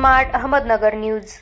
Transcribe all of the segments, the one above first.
Smart Ahmednagar news.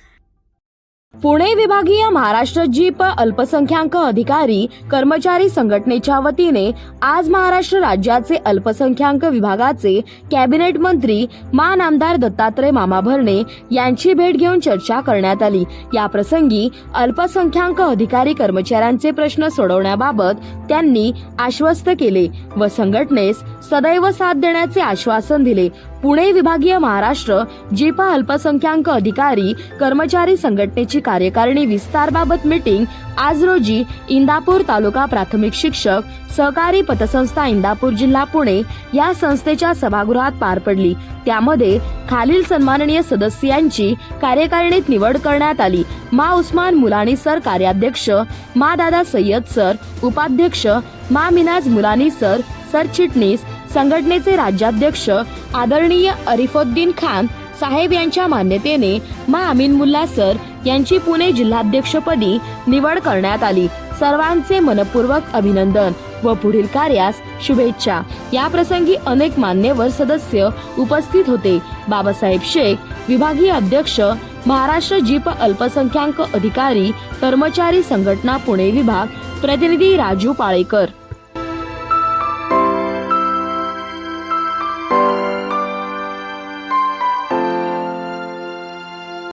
Pune विभागीय Maharashtra jeep अल्पसंख्याक अधिकारी कर्मचारी संघटनेच्या वतीने आज महाराष्ट्र राज्याचे अल्पसंख्याक विभागाचे कॅबिनेट मंत्री मान आमदार दत्तात्रय मामा भरणे यांची भेट घेऊन चर्चा करण्यात आली। या प्रसंगी अल्पसंख्याक अधिकारी कर्मचाऱ्यांचे प्रश्न सोडवण्याबाबत त्यांनी आश्वस्त केले व संघटनेस सदैव साथ देण्याचे आश्वासन दिले। पुणे विभागीय महाराष्ट्र जीप अल्पसंख्याक अधिकारी कर्मचारी संघटनेची कार्यकारिणी विस्तारबाबत मीटिंग आज रोजी इंदापूर तालुका प्राथमिक शिक्षक सहकारी पतसंस्था इंदापूर जिल्हा पुणे या संस्थेच्या सभागृहात पार पडली। त्यामध्ये खालील सन्माननीय सदस्यांची कार्यकारिणीत निवड करण्यात आली। मा उस्मान मुलानी सर कार्याध्यक्ष, मा दादा सय्यद सर उपाध्यक्ष, मा मिनाज मुलानी सर सरचिटणीस, संघटनेचे राज्याध्यक्ष आदरणीय अरिफुद्दीन खान साहेब यांच्या मान्यतेने मा अमीन मुल्ला सर यांची पुणे जिल्हाध्यक्षपदी निवड करण्यात आली। सर्वांचे मनपूर्वक अभिनंदन व पुढील कार्यास शुभेच्छा। या प्रसंगी अनेक मान्यवर सदस्य उपस्थित होते। बाबासाहेब शेख, विभागीय अध्यक्ष, महाराष्ट्र जीप अल्पसंख्याक अधिकारी कर्मचारी संघटना पुणे विभाग, प्रतिनिधी राजू पाळेकर।